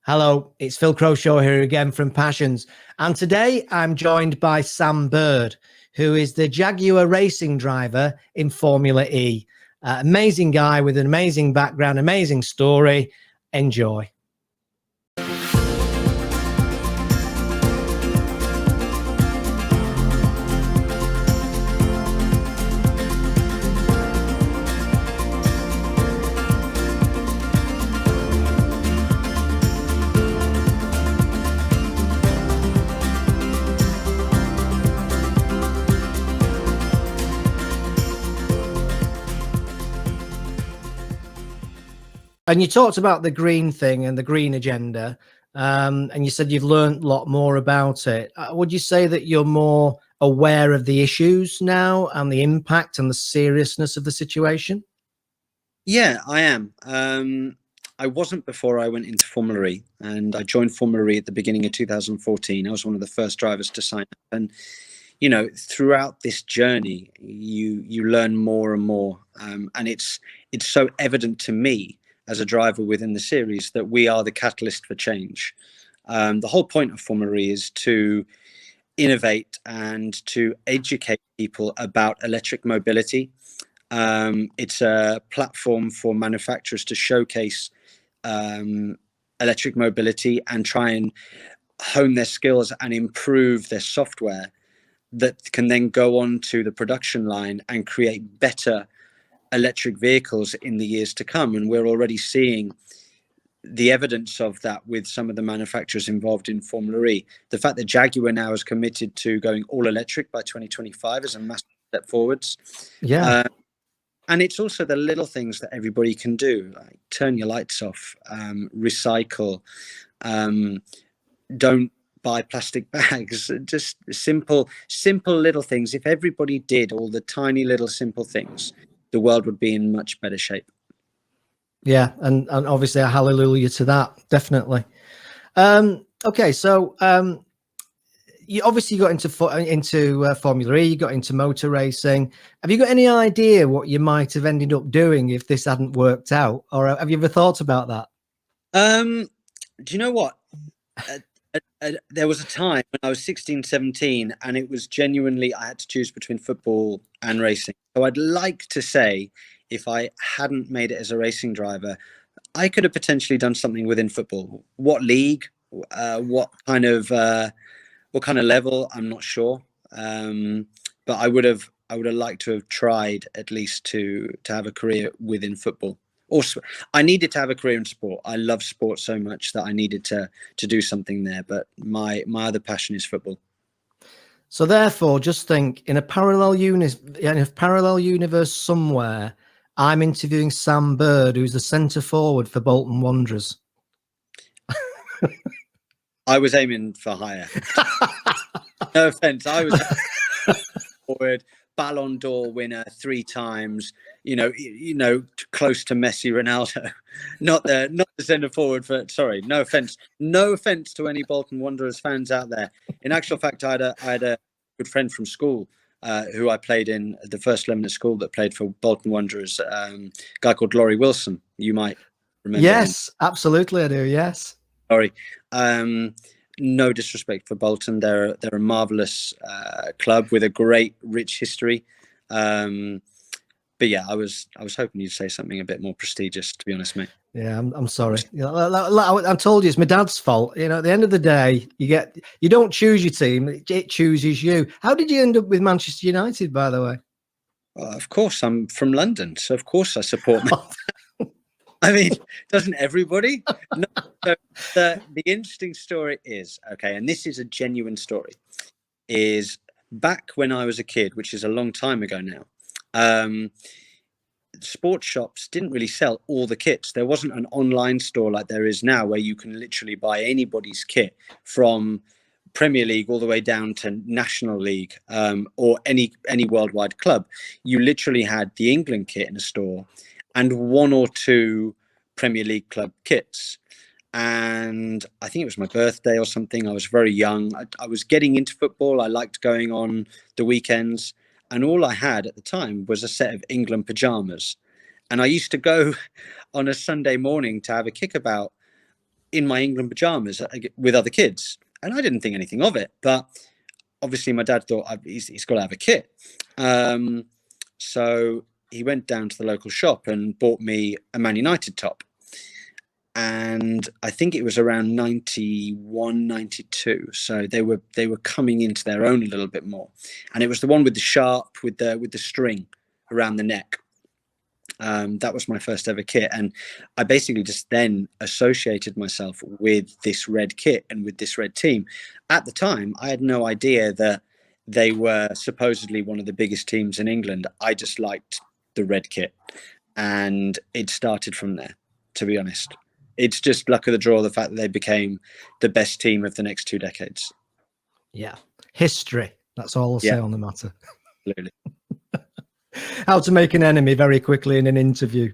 Hello, it's Phil Croshaw here again from Passions. And today I'm joined by Sam Bird, who is the Jaguar racing driver in Formula E. Amazing guy with an amazing background, amazing story. Enjoy. And you talked about the green thing and the green agenda, and you said you've learned a lot more about it. Would you say that you're more aware of the issues now and the impact and the seriousness of the situation? Yeah, I am. I wasn't before I went into Formula E, and I joined Formula E at the beginning of 2014. I was one of the first drivers to sign up, and throughout this journey, you learn more and more, and it's so evident to me as a driver within the series that we are the catalyst for change. The whole point of Formula E is to innovate and to educate people about electric mobility. It's a platform for manufacturers to showcase electric mobility and try and hone their skills and improve their software that can then go on to the production line and create better electric vehicles in the years to come. And we're already seeing the evidence of that with some of the manufacturers involved in Formula E. The fact that Jaguar now is committed to going all electric by 2025 is a massive step forwards. Yeah. And it's also the little things that everybody can do, like turn your lights off, recycle, don't buy plastic bags, just simple little things. If everybody did all the tiny little simple things, the world would be in much better shape. Yeah, and obviously a hallelujah to that, definitely. Okay, so you obviously got into Formula E, you got into motor racing. Have you got any idea what you might have ended up doing if this hadn't worked out, or have you ever thought about that? Do you know what? There was a time when I was 16, 17, and it was genuinely, I had to choose between football and racing. So I'd like to say, if I hadn't made it as a racing driver, I could have potentially done something within football. What league, what kind of level, I'm not sure. But I would have liked to have tried at least to have a career within football. Also, I needed to have a career in sport. I love sport so much that I needed to do something there. But my other passion is football. So therefore, just think, in a parallel universe somewhere, I'm interviewing Sam Bird, who's the centre forward for Bolton Wanderers. I was aiming for higher. No offense. I was forward, Ballon d'Or winner 3 times, close to Messi, Ronaldo, not the centre forward for, sorry, no offense to any Bolton Wanderers fans out there. In actual fact, I had a good friend from school who I played in the first 11 at school that played for Bolton Wanderers, a guy called Laurie Wilson. You might remember. Yes, him. Absolutely, I do. Yes. Sorry. No disrespect for Bolton. They're a marvelous club with a great, rich history. But yeah, I was hoping you'd say something a bit more prestigious, to be honest, mate. Yeah, I'm sorry. I told you it's my dad's fault. At the end of the day, you don't choose your team; it chooses you. How did you end up with Manchester United, by the way? Well, of course, I'm from London, so of course I support. I mean, doesn't everybody? No, so the interesting story is, okay, and this is a genuine story, is back when I was a kid, which is a long time ago now, sports shops didn't really sell all the kits. There wasn't an online store like there is now where you can literally buy anybody's kit from Premier League all the way down to National League, or any worldwide club. You literally had the England kit in a store and 1 or 2 Premier League club kits. And I think it was my birthday or something. I was very young. I was getting into football. I liked going on the weekends. And all I had at the time was a set of England pajamas. And I used to go on a Sunday morning to have a kickabout in my England pajamas with other kids, and I didn't think anything of it. But obviously, my dad thought he's got to have a kit. So he went down to the local shop and bought me a Man United top. And I think it was around 91, 92. So they were coming into their own a little bit more. And it was the one with the sharp, with the string around the neck. That was my first ever kit. And I basically just then associated myself with this red kit and with this red team. At the time, I had no idea that they were supposedly one of the biggest teams in England. I just liked the red kit. And it started from there, to be honest. It's just luck of the draw, the fact that they became the best team of the next 2 decades. Yeah. History. That's all I'll say on the matter. Absolutely. How to make an enemy very quickly in an interview.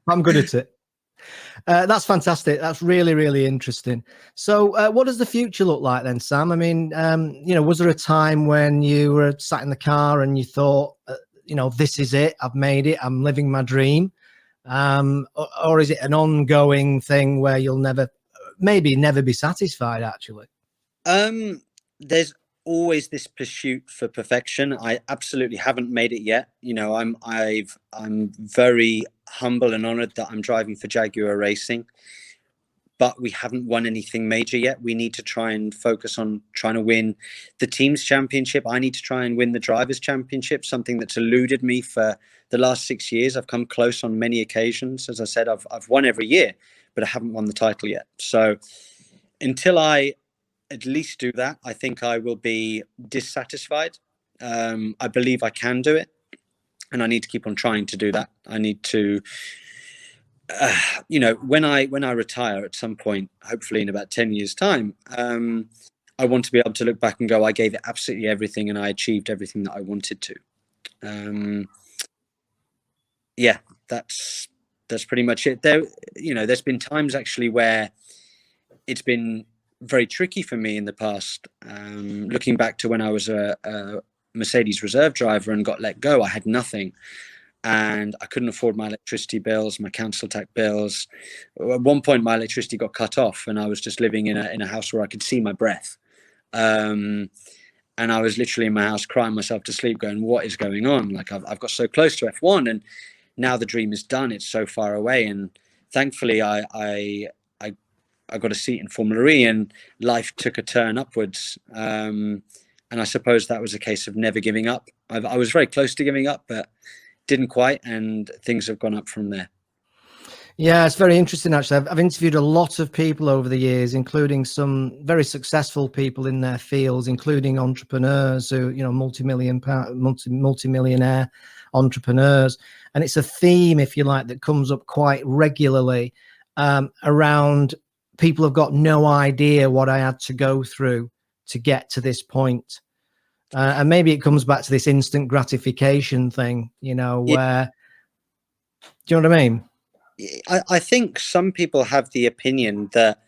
I'm good at it. That's fantastic. That's really, really interesting. So what does the future look like then, Sam? I mean, was there a time when you were sat in the car and you thought, this is it, I've made it, I'm living my dream? Or is it an ongoing thing where you'll never be satisfied, actually? There's always this pursuit for perfection. I absolutely haven't made it yet. I'm very humble and honored that I'm driving for Jaguar Racing, but we haven't won anything major yet. We need to try and focus on trying to win the team's championship. I need to try and win the drivers' championship, something that's eluded me for the last 6 years. I've come close on many occasions. As I said, I've won every year, but I haven't won the title yet. So until I at least do that, I think I will be dissatisfied. I believe I can do it, and I need to keep on trying to do that. I need to, when I retire at some point, hopefully in about 10 years' time, I want to be able to look back and go, I gave it absolutely everything, and I achieved everything that I wanted to. That's pretty much it. There's been times actually where it's been very tricky for me in the past. Looking back to when I was a Mercedes reserve driver and got let go, I had nothing, and I couldn't afford my electricity bills, my council tax bills. At one point, my electricity got cut off, and I was just living in a house where I could see my breath. And I was literally in my house crying myself to sleep, going, "What is going on? Like I've got so close to F1, and now the dream is done. It's so far away." And thankfully, I got a seat in Formula E, and life took a turn upwards. And I suppose that was a case of never giving up. I was very close to giving up, but didn't quite, and things have gone up from there. Yeah, it's very interesting, actually. I've interviewed a lot of people over the years, including some very successful people in their fields, including entrepreneurs who, multi-millionaire entrepreneurs. And it's a theme, if you like, that comes up quite regularly around people have got no idea what I had to go through to get to this point. And maybe it comes back to this instant gratification thing, where, do you know what I mean? I think some people have the opinion that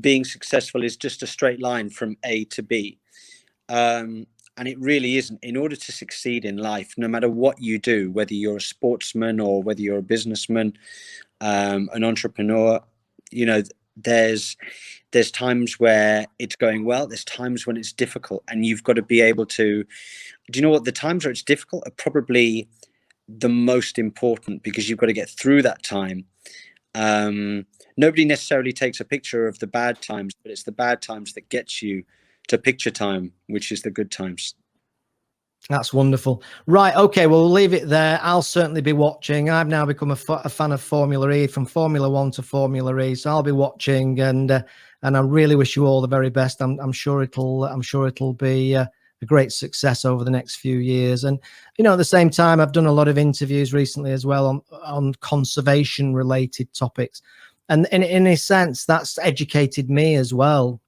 being successful is just a straight line from A to B. And it really isn't. In order to succeed in life, no matter what you do, whether you're a sportsman or whether you're a businessman, an entrepreneur, there's times where it's going well, there's times when it's difficult, and you've got to be able to, do you know what, the times where it's difficult are probably the most important, because you've got to get through that time. Nobody necessarily takes a picture of the bad times, but it's the bad times that gets you to picture time, which is the good times. That's wonderful. Right. Okay. Well, we'll leave it there. I'll certainly be watching. I've now become a fan of Formula E, from Formula One to Formula E. So I'll be watching, and I really wish you all the very best. I'm sure it'll be a great success over the next few years. And at the same time, I've done a lot of interviews recently as well on conservation related topics, and in a sense, that's educated me as well.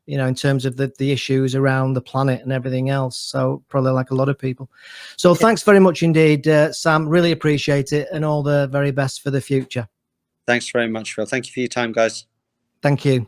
In terms of the issues around the planet and everything else. So probably like a lot of people. So thanks very much indeed, Sam. Really appreciate it, and all the very best for the future. Thanks very much, Phil. Thank you for your time, guys. Thank you.